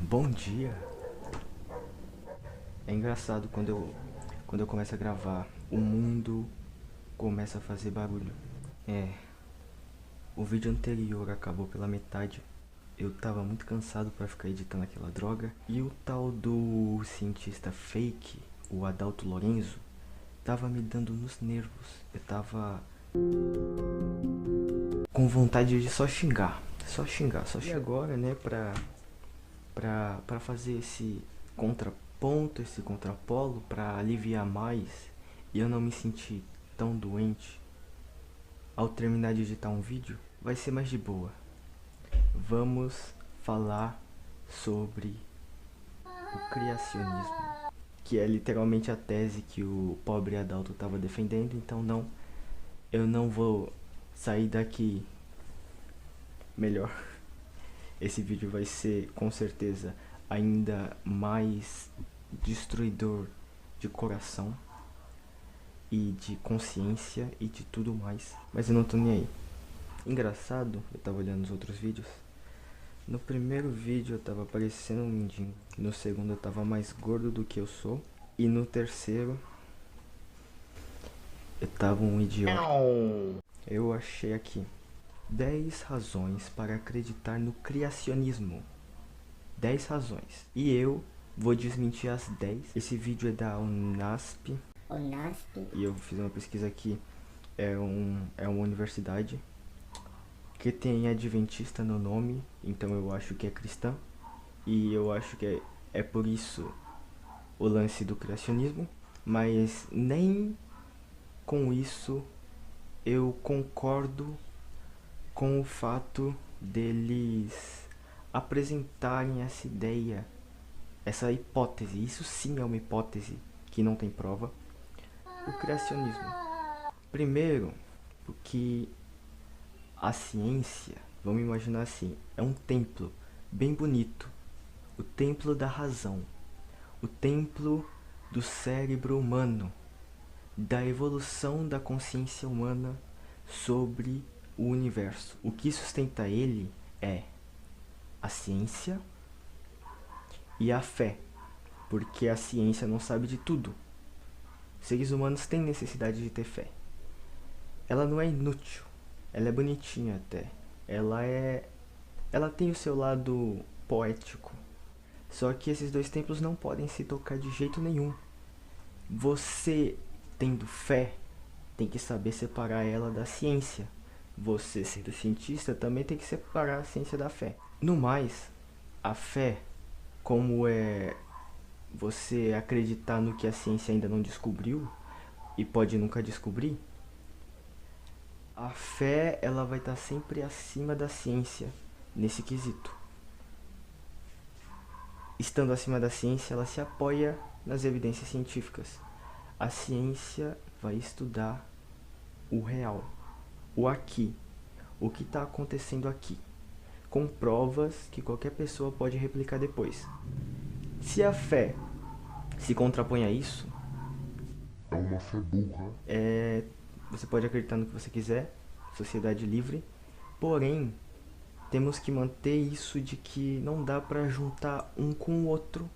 Bom dia. É engraçado quando eu começo a gravar, o mundo começa a fazer barulho. O vídeo anterior acabou pela metade. Eu tava muito cansado pra ficar editando aquela droga. E o tal do cientista fake, o Adalto Lorenzo, tava me dando nos nervos. Eu tava com vontade de só xingar. E agora, né, pra fazer esse contraponto, esse contrapolo, pra aliviar mais e eu não me sentir tão doente ao terminar de editar um vídeo, vai ser mais de boa. Vamos falar sobre o criacionismo, que é literalmente a tese que o pobre Adalto estava defendendo. Então eu não vou sair daqui melhor. Esse vídeo vai ser com certeza ainda mais destruidor de coração e de consciência e de tudo mais, mas eu não tô nem aí. Engraçado, eu tava olhando os outros vídeos. No primeiro vídeo eu tava parecendo um mendigo, no segundo eu tava mais gordo do que eu sou, e no terceiro eu tava um idiota. Eu achei aqui 10 razões para acreditar no criacionismo. 10 razões. E eu vou desmentir as 10. Esse vídeo é da Unasp. E eu fiz uma pesquisa aqui. É uma universidade que tem adventista no nome, então eu acho que é cristã. E eu acho que é por isso o lance do criacionismo. Mas nem com isso eu concordo com o fato deles apresentarem essa ideia, essa hipótese. Isso sim é uma hipótese que não tem prova. O criacionismo. Primeiro, porque a ciência, vamos imaginar assim, é um templo bem bonito. O templo da razão. O templo do cérebro humano. Da evolução da consciência humana sobre o universo. O que sustenta ele é a ciência e a fé, porque a ciência não sabe de tudo. Seres humanos têm necessidade de ter fé. Ela não é inútil, ela é bonitinha até. Ela tem o seu lado poético. Só que esses dois templos não podem se tocar de jeito nenhum. Você, tendo fé, tem que saber separar ela da ciência. Você, sendo cientista, também tem que separar a ciência da fé. No mais, a fé, como é você acreditar no que a ciência ainda não descobriu e pode nunca descobrir, a fé ela vai estar sempre acima da ciência nesse quesito. Estando acima da ciência, ela se apoia nas evidências científicas. A ciência vai estudar o real, o aqui, o que está acontecendo aqui, com provas que qualquer pessoa pode replicar depois. Se a fé se contrapõe a isso, É uma fé burra. você pode acreditar no que você quiser, sociedade livre, porém, temos que manter isso de que não dá para juntar um com o outro.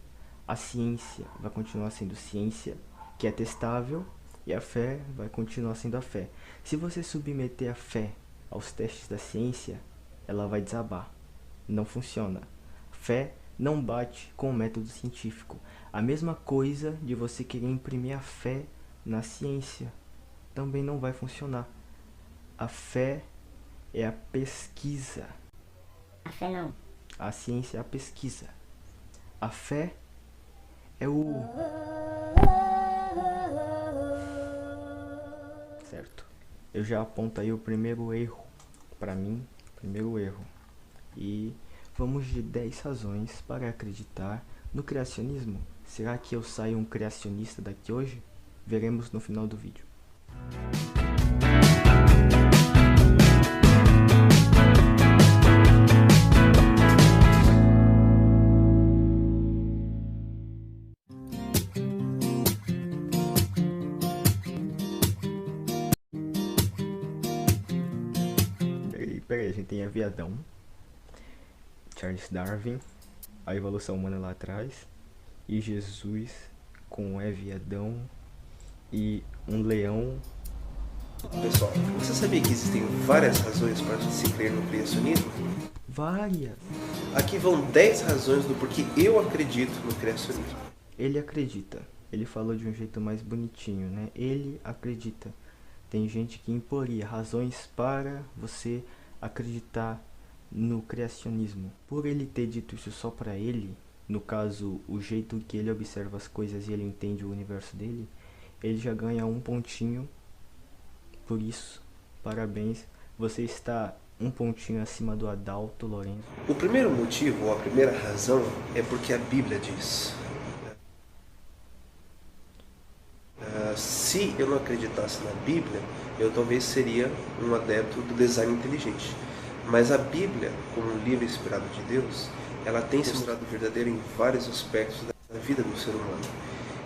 A ciência vai continuar sendo ciência, que é testável, e a fé vai continuar sendo a fé. Se você submeter a fé aos testes da ciência, ela vai desabar. Não funciona. Fé não bate com o método científico. A mesma coisa de você querer imprimir a fé na ciência também não vai funcionar. A fé é a pesquisa. A fé não. A ciência é a pesquisa. A fé é o... Certo. Eu já aponto aí o primeiro erro. Pra mim, primeiro erro. E vamos de 10 razões para acreditar no criacionismo. Será que eu saio um criacionista daqui hoje? Veremos no final do vídeo. Peraí, a gente tem aviadão, Charles Darwin, a evolução humana lá atrás, e Jesus com Eva e Adão e um leão. Pessoal, você sabia que existem várias razões para se crer no criacionismo? Várias. Aqui vão 10 razões do porquê eu acredito no criacionismo. Ele acredita. Ele falou de um jeito mais bonitinho, né? Ele acredita. Tem gente que imporia razões para você acreditar no criacionismo. Por ele ter dito isso só para ele, no caso, o jeito que ele observa as coisas e ele entende o universo dele, ele já ganha um pontinho. Por isso, parabéns, você está um pontinho acima do Adalto Lourenço. O primeiro motivo, ou a primeira razão, é porque a Bíblia diz. Se eu não acreditasse na Bíblia, eu talvez seria um adepto do design inteligente. Mas a Bíblia, como um livro inspirado de Deus, ela tem se mostrado verdadeira em vários aspectos da vida do ser humano.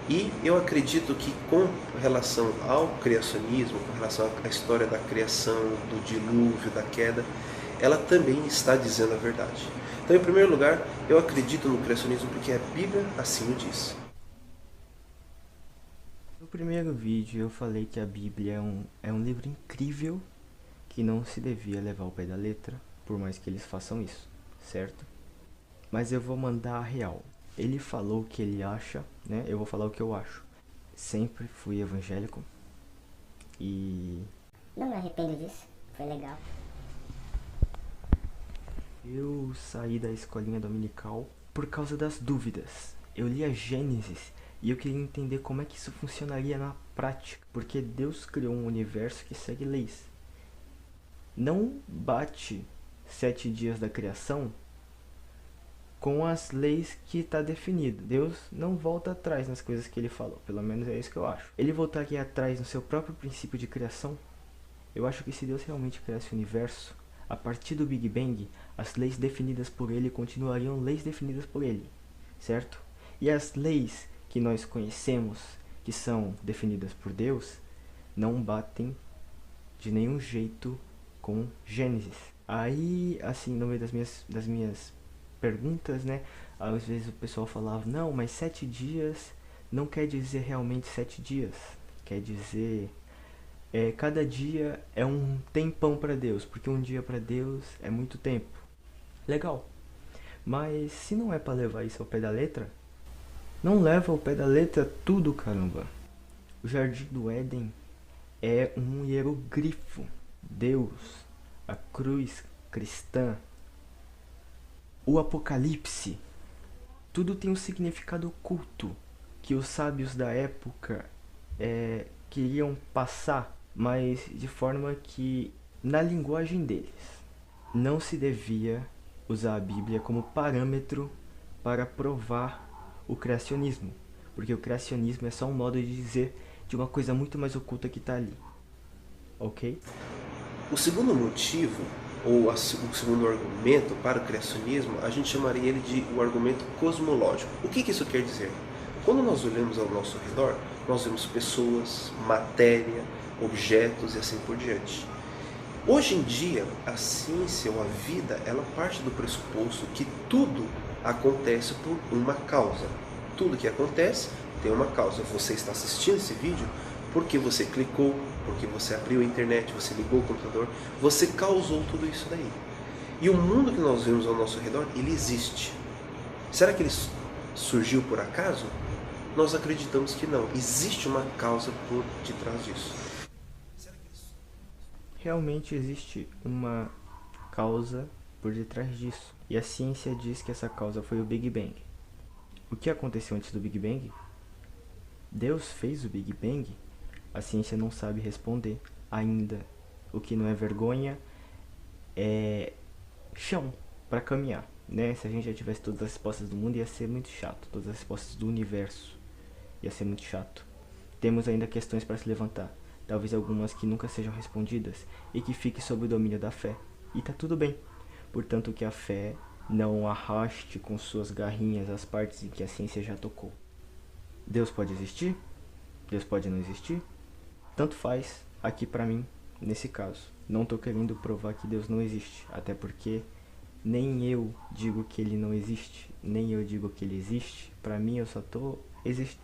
E eu acredito que com relação ao criacionismo, com relação à história da criação, do dilúvio, da queda, ela também está dizendo a verdade. Então, em primeiro lugar, eu acredito no criacionismo porque a Bíblia assim o diz. No primeiro vídeo eu falei que a Bíblia é um livro incrível que não se devia levar ao pé da letra, por mais que eles façam isso, certo? Mas eu vou mandar a real. Ele falou o que ele acha, né? Eu vou falar o que eu acho. Sempre fui evangélico e não me arrependo disso, foi legal. Eu saí da escolinha dominical por causa das dúvidas. Eu li a Gênesis e eu queria entender como é que isso funcionaria na prática, porque Deus criou um universo que segue leis. Não bate 7 dias da criação com as leis que está definido. Deus não volta atrás nas coisas que ele falou, pelo menos é isso que eu acho. Ele voltaria atrás no seu próprio princípio de criação? Eu acho que se Deus realmente criasse o universo, a partir do Big Bang, as leis definidas por ele continuariam leis definidas por ele, certo? E as leis que nós conhecemos, que são definidas por Deus, não batem de nenhum jeito com Gênesis. Aí, assim, no meio das minhas perguntas, né, às vezes o pessoal falava, não, mas 7 dias não quer dizer realmente 7 dias, quer dizer, cada dia é um tempão para Deus, porque um dia para Deus é muito tempo. Legal, mas se não é para levar isso ao pé da letra, não leva ao pé da letra tudo, caramba. O Jardim do Éden é um hieroglifo. Deus, a cruz cristã, o Apocalipse, tudo tem um significado oculto que os sábios da época queriam passar, mas de forma que, na linguagem deles, não se devia usar a Bíblia como parâmetro para provar o criacionismo, porque o criacionismo é só um modo de dizer de uma coisa muito mais oculta que está ali, ok? O segundo motivo, ou o segundo argumento para o criacionismo, a gente chamaria ele de o argumento cosmológico. O que isso quer dizer? Quando nós olhamos ao nosso redor, nós vemos pessoas, matéria, objetos e assim por diante. Hoje em dia, a ciência ou a vida, ela parte do pressuposto que tudo acontece por uma causa. Tudo que acontece tem uma causa. Você está assistindo esse vídeo porque você clicou, porque você abriu a internet, você ligou o computador, você causou tudo isso daí. E o mundo que nós vemos ao nosso redor, ele existe. Será que ele surgiu por acaso? Nós acreditamos que não. Existe uma causa por detrás disso. Realmente existe uma causa por detrás disso. E a ciência diz que essa causa foi o Big Bang. O que aconteceu antes do Big Bang? Deus fez o Big Bang? A ciência não sabe responder ainda. O que não é vergonha é chão para caminhar, né? Se a gente já tivesse todas as respostas do mundo, ia ser muito chato. Todas as respostas do universo ia ser muito chato. Temos ainda questões para se levantar, talvez algumas que nunca sejam respondidas e que fiquem sob o domínio da fé. E tá tudo bem. Portanto, que a fé não arraste com suas garrinhas as partes em que a ciência já tocou. Deus pode existir? Deus pode não existir? Tanto faz aqui pra mim, nesse caso. Não tô querendo provar que Deus não existe, até porque Nem eu digo que ele não existe, nem eu digo que ele existe. Pra mim, eu só tô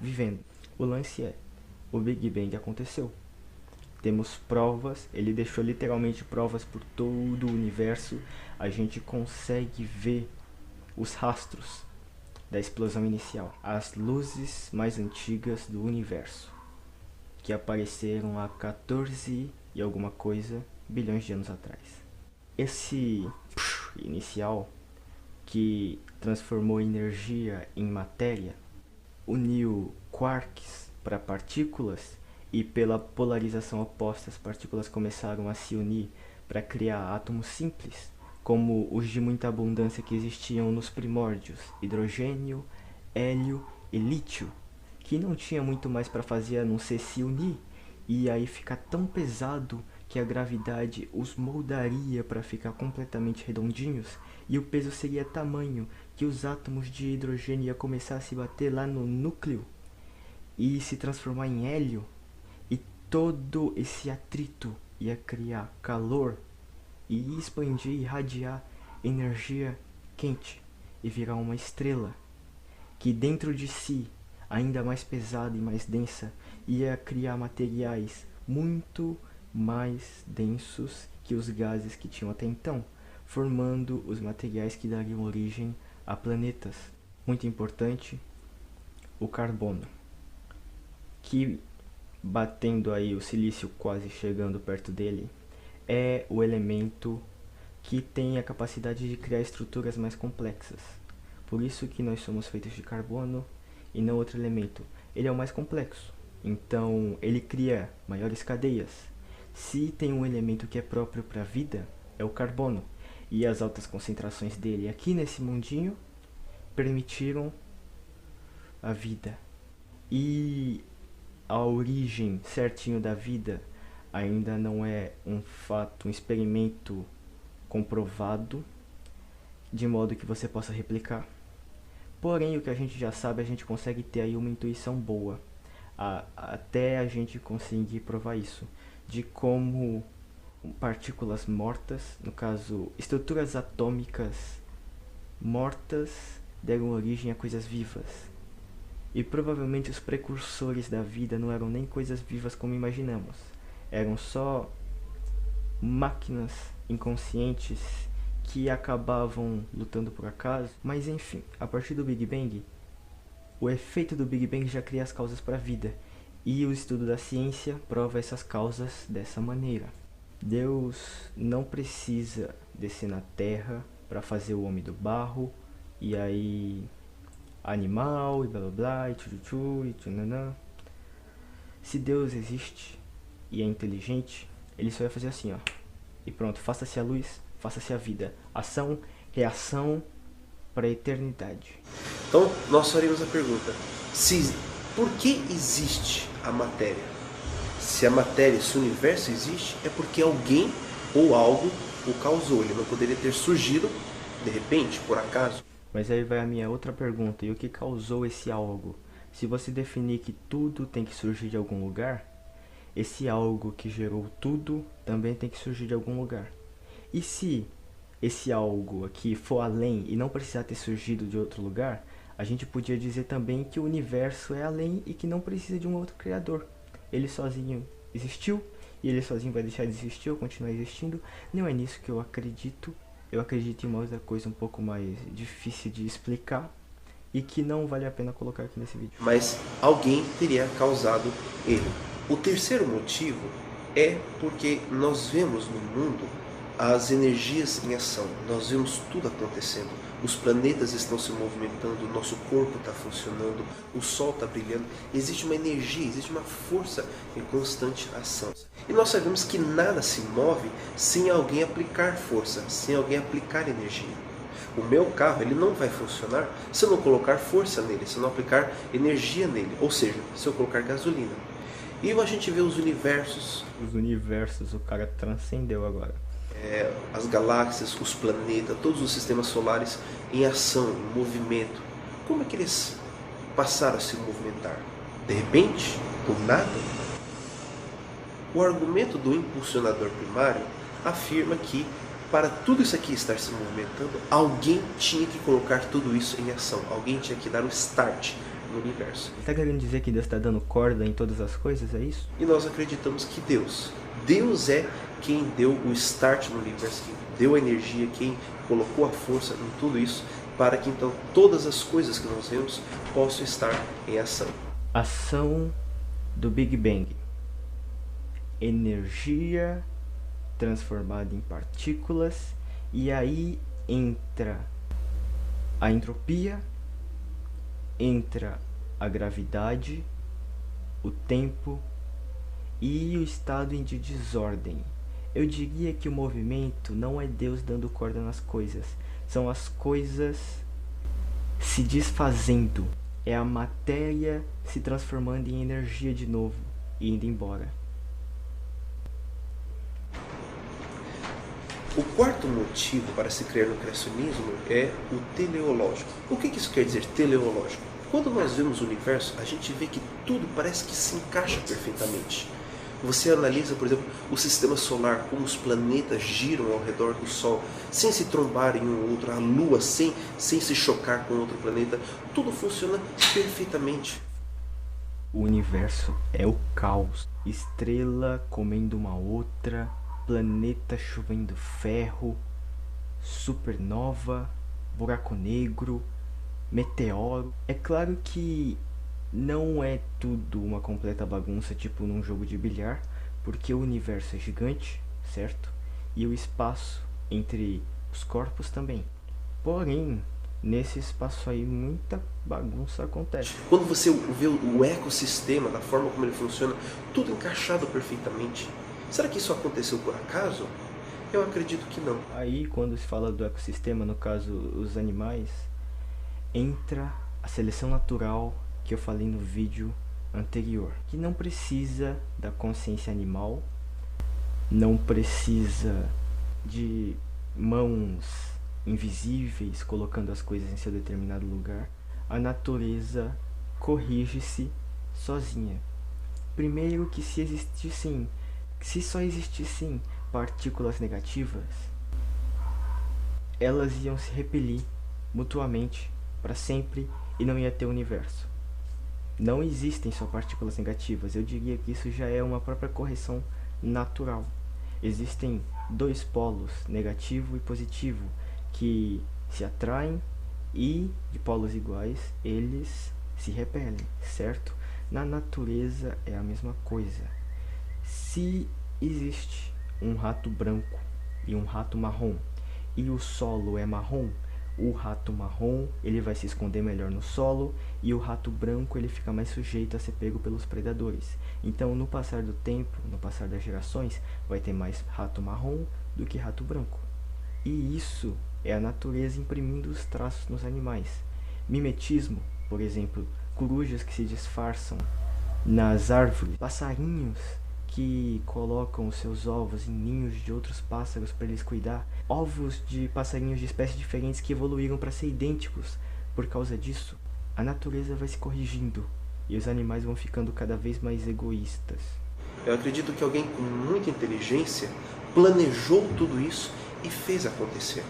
vivendo. O lance é, o Big Bang aconteceu. Temos provas, ele deixou literalmente provas por todo o universo. A gente consegue ver os rastros da explosão inicial, as luzes mais antigas do universo, que apareceram há 14 e alguma coisa bilhões de anos atrás. Esse inicial, que transformou energia em matéria, uniu quarks para partículas, e pela polarização oposta as partículas começaram a se unir para criar átomos simples, como os de muita abundância que existiam nos primórdios, hidrogênio, hélio e lítio, que não tinha muito mais para fazer a não ser se unir, e aí ficar tão pesado que a gravidade os moldaria para ficar completamente redondinhos, e o peso seria tamanho que os átomos de hidrogênio iam começar a se bater lá no núcleo e se transformar em hélio, e todo esse atrito ia criar calor e expandir e irradiar energia quente e virar uma estrela que dentro de si, ainda mais pesada e mais densa, ia criar materiais muito mais densos que os gases que tinham até então, formando os materiais que dariam origem a planetas. Muito importante, o carbono, que, batendo aí o silício quase chegando perto dele, é o elemento que tem a capacidade de criar estruturas mais complexas. Por isso que nós somos feitos de carbono e não outro elemento. Ele é o mais complexo, então ele cria maiores cadeias. Se tem um elemento que é próprio para a vida, é o carbono, e as altas concentrações dele aqui nesse mundinho permitiram a vida. E a origem certinho da vida ainda não é um fato, um experimento comprovado, de modo que você possa replicar. Porém, o que a gente já sabe, a gente consegue ter aí uma intuição boa, até a gente conseguir provar isso, de como partículas mortas, no caso, estruturas atômicas mortas, deram origem a coisas vivas. E provavelmente os precursores da vida não eram nem coisas vivas como imaginamos. Eram só máquinas inconscientes que acabavam lutando por acaso. Mas enfim, a partir do Big Bang, o efeito do Big Bang já cria as causas para a vida. E o estudo da ciência prova essas causas dessa maneira. Deus não precisa descer na Terra para fazer o homem do barro, e aí animal, e blá blá blá, e tchutchu, e tchunanã. Se Deus existe e é inteligente, ele só vai fazer assim, ó. E pronto, faça-se a luz, faça-se a vida. Ação, reação para a eternidade. Então, nós faremos a pergunta: por que existe a matéria? Se a matéria, se o universo existe, é porque alguém ou algo o causou. Ele não poderia ter surgido de repente, por acaso. Mas aí vai a minha outra pergunta: e o que causou esse algo? Se você definir que tudo tem que surgir de algum lugar, esse algo que gerou tudo também tem que surgir de algum lugar. E se esse algo aqui for além e não precisar ter surgido de outro lugar, a gente podia dizer também que o universo é além e que não precisa de um outro criador. Ele sozinho existiu e ele sozinho vai deixar de existir ou continuar existindo. Não é nisso que eu acredito. Eu acredito em uma outra coisa um pouco mais difícil de explicar e que não vale a pena colocar aqui nesse vídeo. Mas alguém teria causado ele. O terceiro motivo é porque nós vemos no mundo as energias em ação. Nós vemos tudo acontecendo. Os planetas estão se movimentando, o nosso corpo está funcionando, o sol está brilhando. Existe uma energia, existe uma força em constante ação. E nós sabemos que nada se move sem alguém aplicar força, sem alguém aplicar energia. O meu carro ele não vai funcionar se eu não colocar força nele, se eu não aplicar energia nele, ou seja, se eu colocar gasolina. E a gente vê os universos. Os universos, o cara transcendeu agora. As galáxias, os planetas, todos os sistemas solares em ação, em movimento. Como é que eles passaram a se movimentar? De repente? Por nada? O argumento do impulsionador primário afirma que para tudo isso aqui estar se movimentando, alguém tinha que colocar tudo isso em ação. Alguém tinha que dar um start no universo. Você está querendo dizer que Deus está dando corda em todas as coisas, é isso? E nós acreditamos que Deus é quem deu o start no universo, quem deu a energia, quem colocou a força em tudo isso, para que então todas as coisas que nós vemos possam estar em ação. Ação do Big Bang. Energia transformada em partículas, e aí entra a entropia, entra a gravidade, o tempo e o estado de desordem. Eu diria que o movimento não é Deus dando corda nas coisas, são as coisas se desfazendo, é a matéria se transformando em energia de novo e indo embora. O quarto motivo para se crer no criacionismo é o teleológico. O que isso quer dizer, teleológico? Quando nós vemos o universo, a gente vê que tudo parece que se encaixa perfeitamente. Você analisa, por exemplo, o sistema solar, como os planetas giram ao redor do Sol, sem se trombarem um ao outro, a Lua sem se chocar com outro planeta, tudo funciona perfeitamente. O universo é o caos, estrela comendo uma outra, planeta chovendo ferro, supernova, buraco negro, meteoro. É claro que não é tudo uma completa bagunça, tipo num jogo de bilhar, porque o universo é gigante, certo? E o espaço entre os corpos também. Porém, nesse espaço aí muita bagunça acontece. Quando você vê o ecossistema, da forma como ele funciona, tudo encaixado perfeitamente. Será que isso aconteceu por acaso? Eu acredito que não. Aí, quando se fala do ecossistema, no caso os animais, entra a seleção natural que eu falei no vídeo anterior, que não precisa da consciência animal, não precisa de mãos invisíveis colocando as coisas em seu determinado lugar. A natureza corrige-se sozinha. Primeiro que se só existissem partículas negativas, elas iam se repelir mutuamente para sempre e não ia ter universo. Não existem só partículas negativas, eu diria que isso já é uma própria correção natural. Existem dois polos, negativo e positivo, que se atraem e, de polos iguais, eles se repelem, certo? Na natureza é a mesma coisa. Se existe um rato branco e um rato marrom, e o solo é marrom, o rato marrom ele vai se esconder melhor no solo, e o rato branco ele fica mais sujeito a ser pego pelos predadores. Então, no passar do tempo, no passar das gerações, vai ter mais rato marrom do que rato branco. E isso é a natureza imprimindo os traços nos animais. Mimetismo, por exemplo, corujas que se disfarçam nas árvores, passarinhos que colocam os seus ovos em ninhos de outros pássaros para eles cuidar, ovos de passarinhos de espécies diferentes que evoluíram para ser idênticos. Por causa disso, a natureza vai se corrigindo e os animais vão ficando cada vez mais egoístas. Eu acredito que alguém com muita inteligência planejou tudo isso e fez acontecer.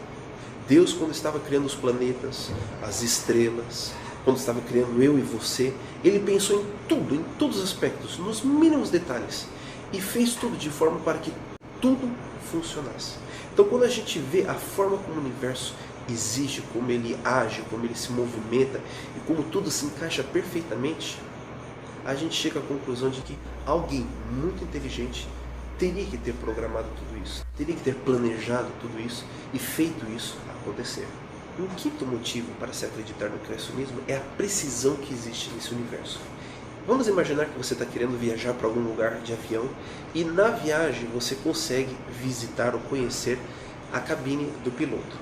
Deus, quando estava criando os planetas, as estrelas, quando estava criando eu e você, Ele pensou em tudo, em todos os aspectos, nos mínimos detalhes, e fez tudo de forma para que tudo funcionasse. Então, quando a gente vê a forma como o universo existe, como ele age, como ele se movimenta e como tudo se encaixa perfeitamente, a gente chega à conclusão de que alguém muito inteligente teria que ter programado tudo isso, teria que ter planejado tudo isso e feito isso acontecer. Um quinto motivo para se acreditar no criacionismo é a precisão que existe nesse universo. Vamos imaginar que você está querendo viajar para algum lugar de avião e na viagem você consegue visitar ou conhecer a cabine do piloto.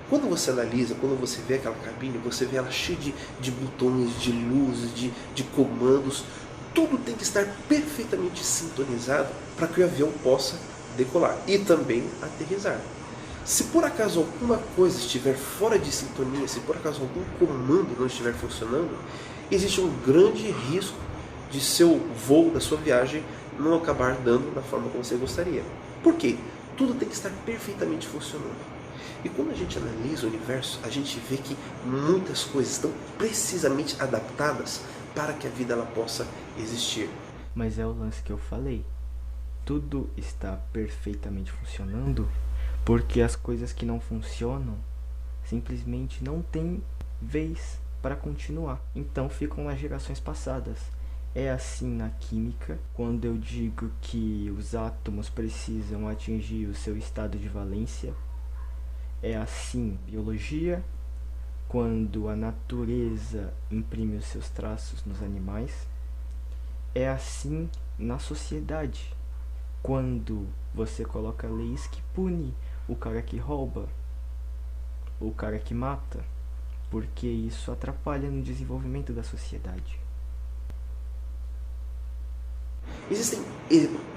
Quando você analisa, quando você vê aquela cabine, você vê ela cheia de botões, de luzes, de comandos. Tudo tem que estar perfeitamente sintonizado para que o avião possa decolar e também aterrissar. Se por acaso alguma coisa estiver fora de sintonia, se por acaso algum comando não estiver funcionando, existe um grande risco de seu voo, da sua viagem, não acabar dando da forma como você gostaria. Por quê? tudo tem que estar perfeitamente funcionando. E quando a gente analisa o universo, a gente vê que muitas coisas estão precisamente adaptadas para que a vida ela possa existir. Mas é o lance que eu falei. Tudo está perfeitamente funcionando porque as coisas que não funcionam simplesmente não têm vez para continuar. Então ficam nas gerações passadas. É assim na química, quando eu digo que os átomos precisam atingir o seu estado de valência. É assim na biologia, quando a natureza imprime os seus traços nos animais. É assim na sociedade, quando você coloca leis que punem o cara que rouba, o cara que mata, porque isso atrapalha no desenvolvimento da sociedade. Existem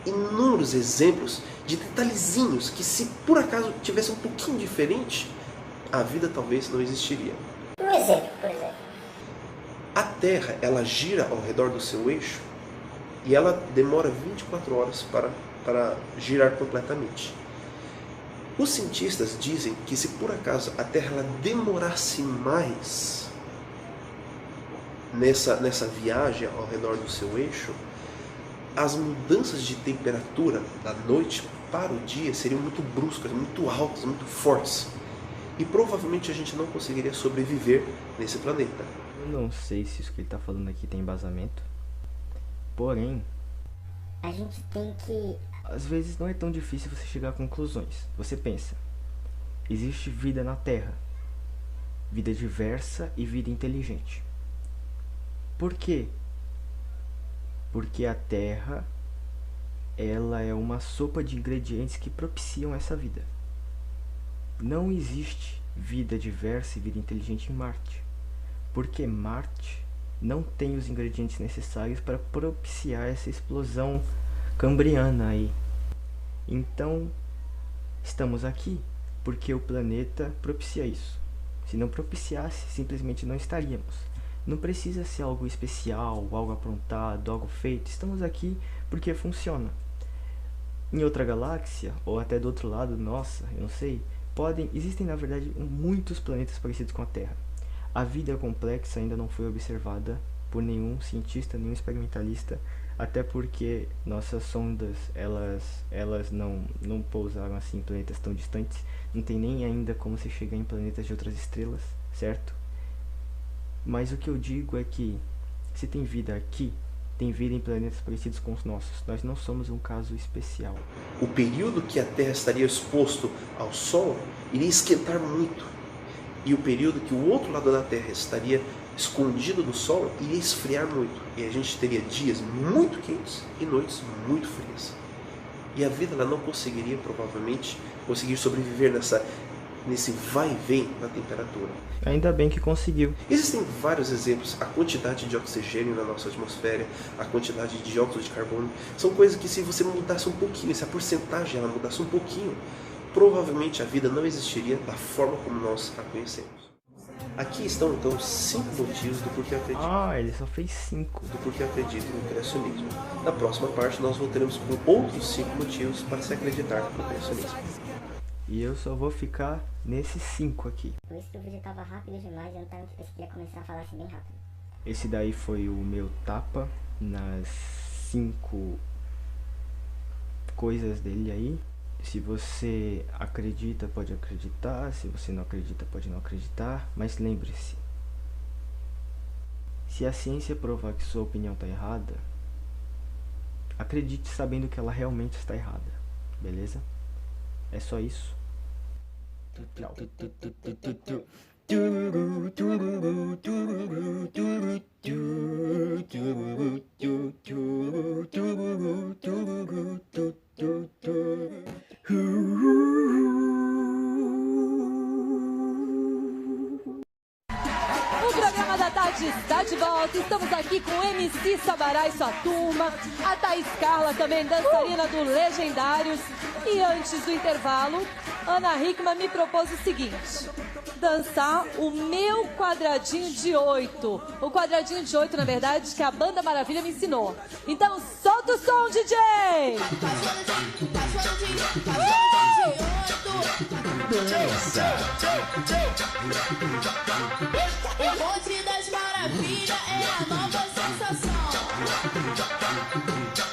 inúmeros exemplos de detalhezinhos que, se por acaso tivesse um pouquinho diferente, a vida talvez não existiria. Um exemplo, por exemplo. A Terra, ela gira ao redor do seu eixo e ela demora 24 horas para girar completamente. Os cientistas dizem que, se por acaso a Terra ela demorasse mais nessa viagem ao redor do seu eixo, as mudanças de temperatura da noite para o dia seriam muito bruscas, muito altas, muito fortes. E provavelmente a gente não conseguiria sobreviver nesse planeta. Eu não sei se isso que ele está falando aqui tem embasamento. Porém, A gente tem que... às vezes não é tão difícil você chegar a conclusões. Você pensa, existe vida na Terra. Vida diversa e vida inteligente. Por quê? Porque a Terra, ela é uma sopa de ingredientes que propiciam essa vida. Não existe vida diversa e vida inteligente em Marte, porque Marte não tem os ingredientes necessários para propiciar essa explosão cambriana aí. Então, estamos aqui porque o planeta propicia isso. Se não propiciasse, simplesmente não estaríamos. Não precisa ser algo especial, algo aprontado, algo feito. Estamos aqui porque funciona. Em outra galáxia, ou até do outro lado, nossa, eu não sei, existem na verdade muitos planetas parecidos com a Terra. A vida complexa ainda não foi observada por nenhum cientista, nenhum experimentalista, até porque nossas sondas, elas não pousaram assim em planetas tão distantes. Não tem nem ainda como se chegar em planetas de outras estrelas, certo? Mas o que eu digo é que, se tem vida aqui, tem vida em planetas parecidos com os nossos. Nós não somos um caso especial. O período que a Terra estaria exposto ao Sol iria esquentar muito. E o período que o outro lado da Terra estaria escondido do Sol iria esfriar muito. E a gente teria dias muito quentes e noites muito frias. E a vida ela não conseguiria, provavelmente, conseguir sobreviver nesse vai e vem da temperatura. Ainda bem que conseguiu. Existem vários exemplos. A quantidade de oxigênio na nossa atmosfera, a quantidade de dióxido de carbono, são coisas que, se você mudasse um pouquinho, se a porcentagem ela mudasse um pouquinho, provavelmente a vida não existiria da forma como nós a conhecemos. Aqui estão então 5 motivos do porquê eu acredito. Ele só fez 5. Do porquê eu acredito no criacionismo. Na próxima parte nós voltaremos com outros 5 motivos para se acreditar no criacionismo. E eu só vou ficar nesses 5 aqui. Por isso que o vídeo tava rápido demais, eu queria começar a falar assim bem rápido. Esse daí foi o meu tapa nas 5 coisas dele aí. Se você acredita, pode acreditar. Se você não acredita, pode não acreditar. Mas lembre-se, se a ciência provar que sua opinião está errada, acredite sabendo que ela realmente está errada. Beleza? É só isso. Tchau. O programa da tarde está de volta. Estamos aqui com o MC Sabará e sua turma, a Thaís Carla, também dançarina do Legendários. E antes do intervalo, Ana Hickman me propôs o seguinte: dançar o meu quadradinho de 8. O quadradinho de 8, na verdade, que a Banda Maravilha me ensinou. Então solta o som, DJ! Dança. O bonde das maravilhas é a nova sensação.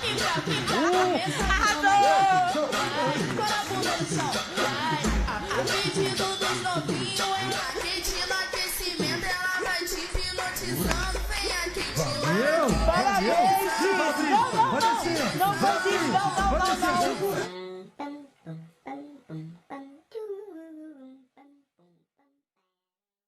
E pra ficar arrasou! Vai, a bunda no chão, vai. A pedido dos novinhos, ela quente no aquecimento, ela vai te hipnotizando, vem aqui te Parabéns, Não